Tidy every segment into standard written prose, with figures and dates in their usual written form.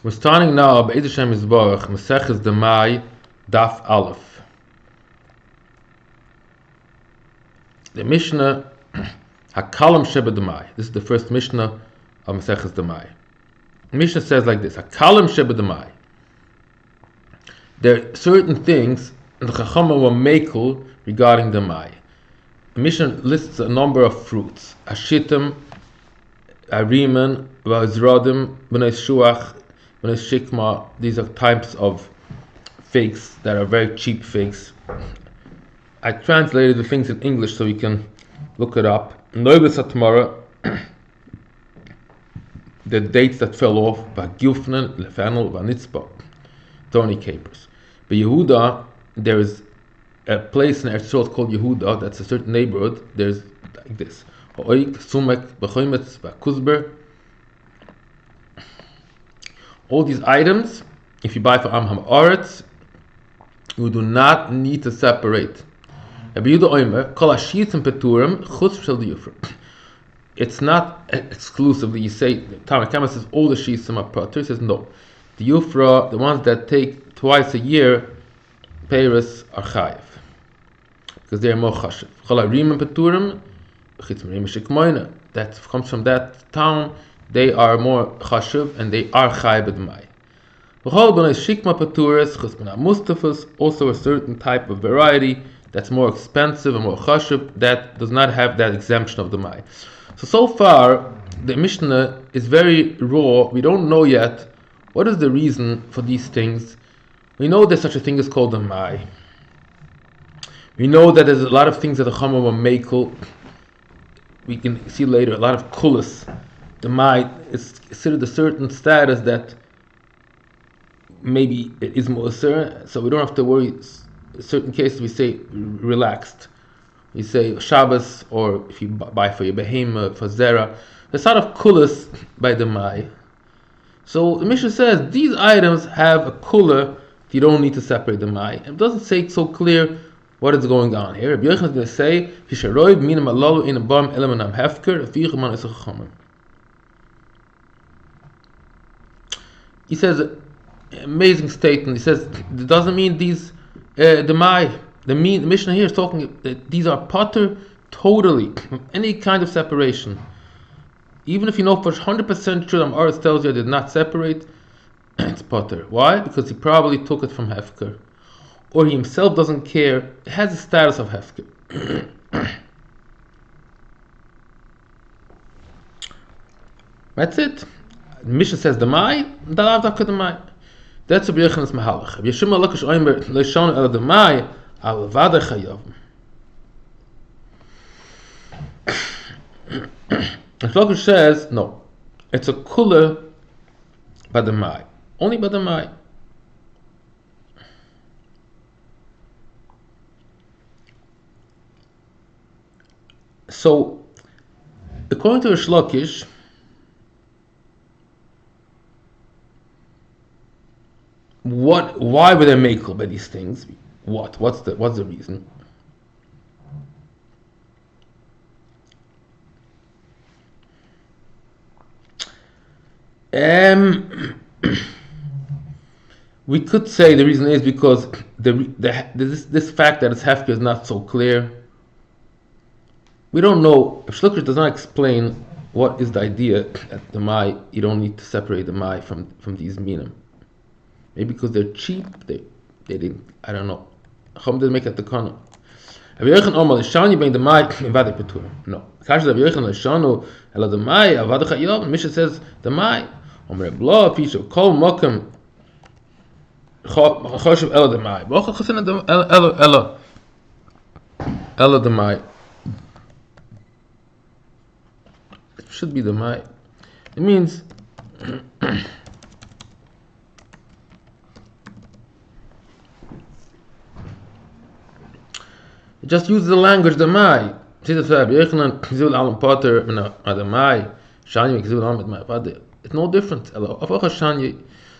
We're starting now by Yerushalmi Simplified, Tractate Demai, Daf Aleph. The Mishnah Hakalam Sheba Demai. This is the first Mishnah of Tractate Demai. The Mishnah says like this: Hakalam Sheba Demai. There are certain things the Chachamim were makel regarding Demai. The Mishnah lists a number of fruits: Ashitim, Ariman, Vazrodim, Bnei Shuach, Bnei Shikma. These are types of figs that are very cheap figs. I translated the things in English so you can look it up. Noibus Atmara, the dates that fell off, Bagilfnen, Lefenel, Vanitzba, thorny capers. But Yehuda, there is a place in Eretz Yisrael called Yehuda, that's a certain neighborhood. There's like this: Oik, Sumek, Bechoimetz, Vakuzber. All these items, if you buy for Am Haaretz, you do not need to separate. It's not exclusively. You say Talmud Kama says all the shisim are patur. He says no. The Yufra, the ones that take twice a year, Paris are chayiv because they are more chashiv. That comes from that town. They are more chashiv and they are chayiv b'dmai. Also a certain type of variety that's more expensive and more chashiv that does not have that exemption of Demai. So far, the Mishnah is very raw. We don't know yet what is the reason for these things. We know there's such a thing as called Demai. We know that there's a lot of things that the Chachamim were makel. We can see later a lot of kulas. Demai is considered a certain status that maybe it is mu'asir, so we don't have to worry. In certain cases we say relaxed. We say Shabbos, or if you buy for your behemoth, for zera. There's a lot of kulas by Demai. So the Mishnah says these items have a kula. You don't need to separate Demai. It doesn't say so clear what is going on here. Rabbi Yochanan is going to say Hisharoiv minam alalu in a bam elemenam hefker afichaman is a chachamim. He says amazing statement. He says it doesn't mean these Demai. The Mishnah here is talking that these are patur totally from any kind of separation. Even if you know for 100% true, Haaretz tells you I did not separate, it's patur. Why? Because he probably took it from hefker, or he himself doesn't care. It has the status of hefker. That's it. The Mishnah says Demai, Dalav Dafka Demai. That's Rabbi Yochanan's mahalach. Yeshua Lakish Oimer Leishon El Demai Al Vadai Chayav. Lakish says no. It's a kula by Demai, only by Demai. So, according to Reish Lakish, why were they makel by these things? What's the reason? We could say the reason is because this fact that it's hefker is not so clear. We don't know. If Shlukish does not explain what is the idea that the Mai, you don't need to separate the Mai from these minim. Maybe because they're cheap, they didn't, I don't know. Chum didn't make it the kana. Rabbi Yochanan Omar Lishani bein the Mai Vadai Petur. No. Kash Rabbi Yochanan Lishanu Ela the Mai Vadai Chayav. Mishnah says the Mai. Omer Bla Fishu Kol Mokem Choshev Ela the Mai. Bocha Chosena Ela the Mai. It should be the Mai. It means. Just use the language Demai. It's no different.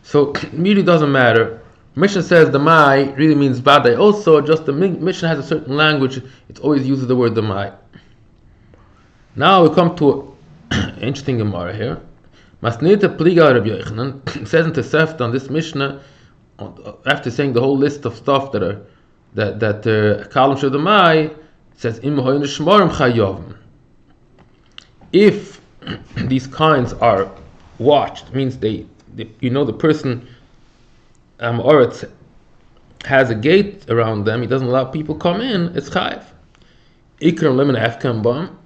So it really doesn't matter. Mishnah says Demai really means Vadai. Also, just the Mishnah has a certain language. It always uses the word Demai. Now we come to an interesting Gemara here. Masnita Pliga Rabbi Yochanan says in Tosefta on this Mishnah, after saying the whole list of stuff that Kalam Shel Demai, it says Im Hoyin Shmorim Chayovim. If these kinds are watched, means the person Haaretz has a gate around them, he doesn't allow people come in, it's chayiv. Ikram lemon afkam bam.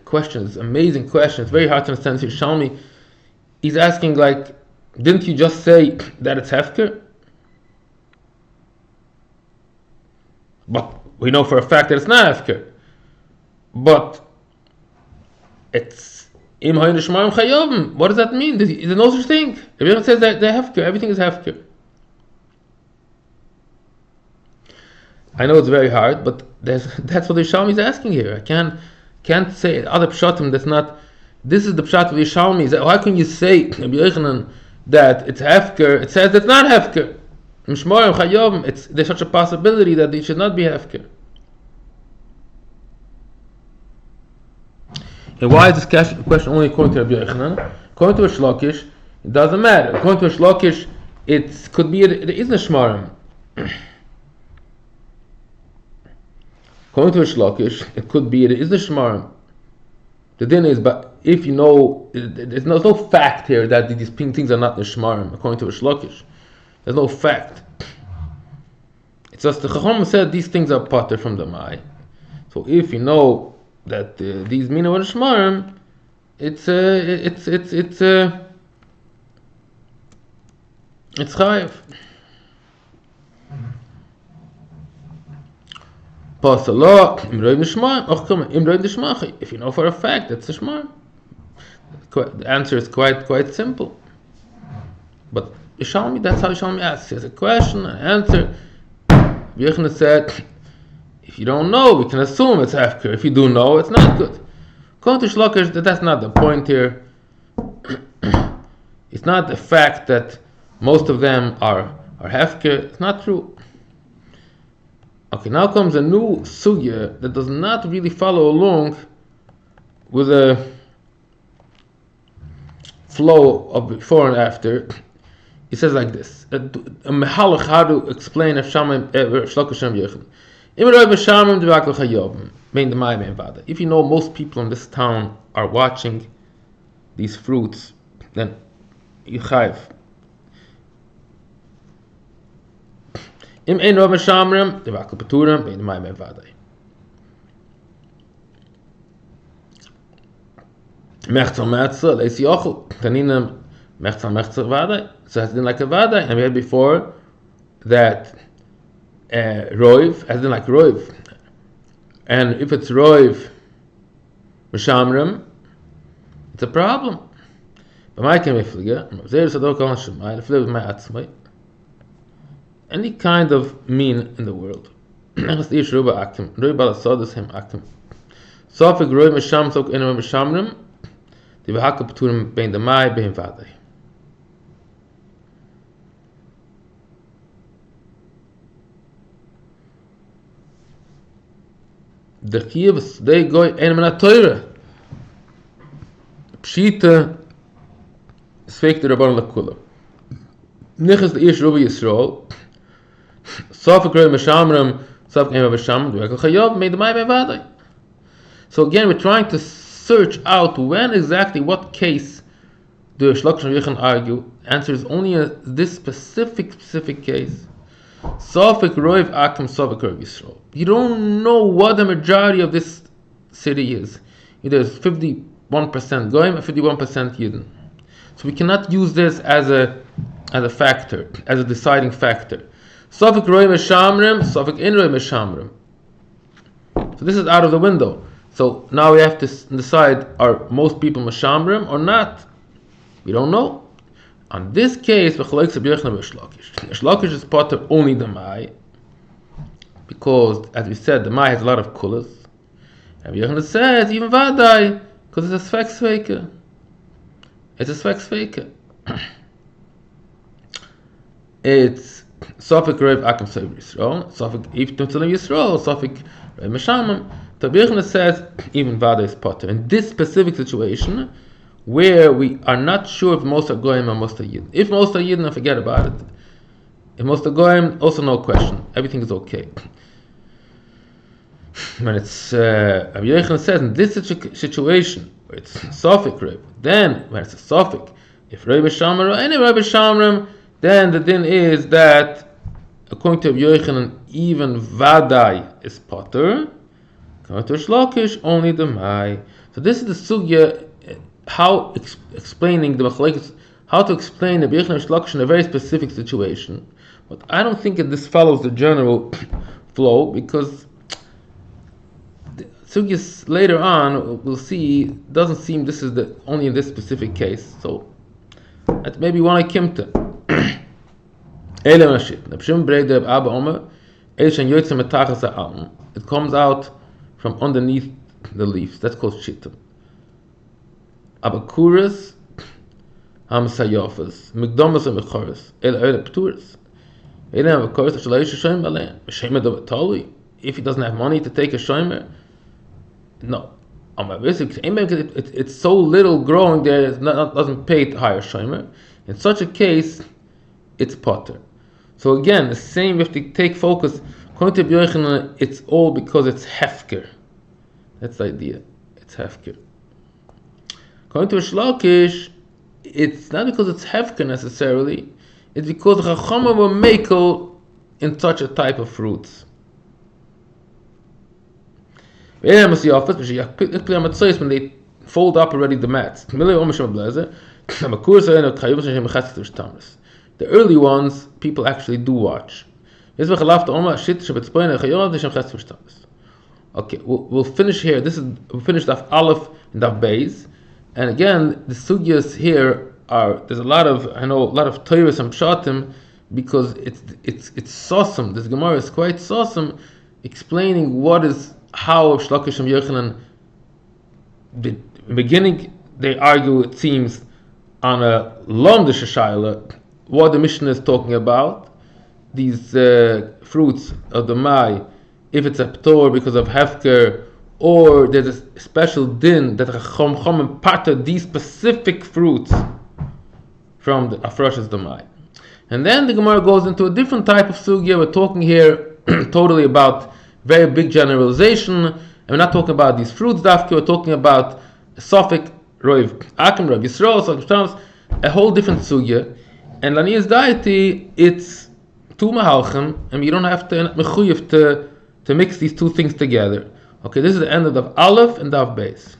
Questions, amazing questions, very hard to understand. Yerushalmi, he's asking like, didn't you just say that it's hefker? But we know for a fact that it's not hefker. But it's im hayin shmaim chayovim. What does that mean? There's no such thing. Everyone says that they're hefker. Everything is hefker. I know it's very hard, but that's what the Yerushalmi is asking here. I can't say other pshatim that's not. This is the pshat of the Yerushalmi. How can you say Rabbi Yochanan that it's hefker? It says it's not hefker. Mishmorim chayovim. There's such a possibility that it should not be hefker. And why is this question only according to Rabbi Yochanan? According to a Lakish, it doesn't matter. According to a Lakish, it could be it isn't a shmarim. According to a Lakish, it could be it is a shmarim. The din is, but if you know, there's no fact here that these things are not the shmarim. According to a Lakish, there's no fact. It's just the Chacham said these things are potter from the Mai. So if you know that these mina were shmarim, it's chayiv. If you know for a fact that's a shmarim, the answer is quite simple. But Yerushalmi, that's how Yerushalmi asks. He has a question, an answer. Yochanan said, if you don't know, we can assume it's hefker. If you do know, it's not good. According to Lakish, that's not the point here. It's not the fact that most of them are hefker. It's not true. Okay, now comes a new sugya that does not really follow along with a flow of before and after. He says like this: a mehalach how to explain if if you know most people in this town are watching these fruits, then you chayiv. Im ein Rav Meshamrim, the Vakel Peturim, bein Demai bein Vadai. Mechzer Metzer, Leisi Ochel, Taninem Mechzer Vadai. So has been like a Vadai, and we had before that Roiv has been like Roiv. And if it's Roiv Meshamrim, it's a problem. But my kemiflige, Zeh Sadok Al Shemai, the flip with my atzmai. Any kind of mean in the world. Sofik roi mesham sok eno meshamrim, the v'hakal p'turim bein demai bein vadai. The chiyuv they go eno mena Torah. Pshita Sfeik the Rabban Lakula. Nichas the ish Rubi Yisrael. So again, we're trying to search out when exactly, what case the Lakish and Yochanan argue. Answer is only this specific case. You don't know what the majority of this city is. Either it's 51% Goyim or 51% Yidden. So we cannot use this as a factor, as a deciding factor. Sofik roi meshamrim, sofik in roi meshamrim. So this is out of the window. So now we have to decide: are most people meshamrim or not? We don't know. On this case, Lakish is part of only Demai, because, as we said, Demai has a lot of kulas, and Yochanan says even Vadai, because it's a Sfeik Sfeika. It's a Sfeik Sfeika. It's Sofik Rev Akim Sev Yisrael, Sofik If Tutzalim Yisrael, Sofik Rev Meshamim. So Yochanan says even Vadai is potter. In this specific situation, where we are not sure if most are goyim or most are yidden. If most are yidden, forget about it. If most are goyim, also no question. Everything is okay. When it's Rabbi Yochanan says in this situation where it's Sfeik Reb, then when it's a Sfeik, if Rabbi Shamar or any Rabbi Shamrim, then the din is that according to Rabbi Yochanan, even Vadai is potter. According to Lakish, only Demai. So this is the sugya. How explaining the machlekes, how to explain the Rabbi Yochanan Lakish in a very specific situation. But I don't think that this follows the general flow, because the sugyas later on we'll see doesn't seem this is the only in this specific case. So that maybe one I came to. It comes out from underneath the leaves. That's called shittim. Abakuras, Hamsayofas, Migdomas and Mechoras, El Pturas. If he doesn't have money to take a shomer, no. It's so little growing there, it doesn't pay to hire shomer. In such a case, it's potter. So again, the same, we have to take focus. According to Yochanan, it's all because it's hefker. That's the idea. It's hefker. According to Lakish, it's not because it's hefker necessarily. It's because the Chachamim were makel in such a type of fruits. When they fold up already the mats. The early ones, people actually do watch. Okay, we'll finish here. We finished Daf Aleph and Daf Beis. And again, the sugyas here there's a lot of Torahs and Pshatim, because it's sosum. This Gemara is quite sosum, explaining how Lakish and Yochanan. The beginning they argue, it seems, on a lomdish shaila, what the Mishnah is talking about, these fruits of the Mai, if it's a ptor because of hefker, or there's a special din that Chachamim parted these specific fruits from the Afrashas Demai. And then the Gemara goes into a different type of sugya. We're talking here totally about very big generalization, and we're not talking about these fruits dafki, we're talking about Sfeik Roiv Akim, Rav Yisrael, a whole different sugya. And Lania's deity, it's two mahalchim, and you don't have to mechuyev to mix these two things together. Okay, this is the end of Daf Aleph and Daf Beis.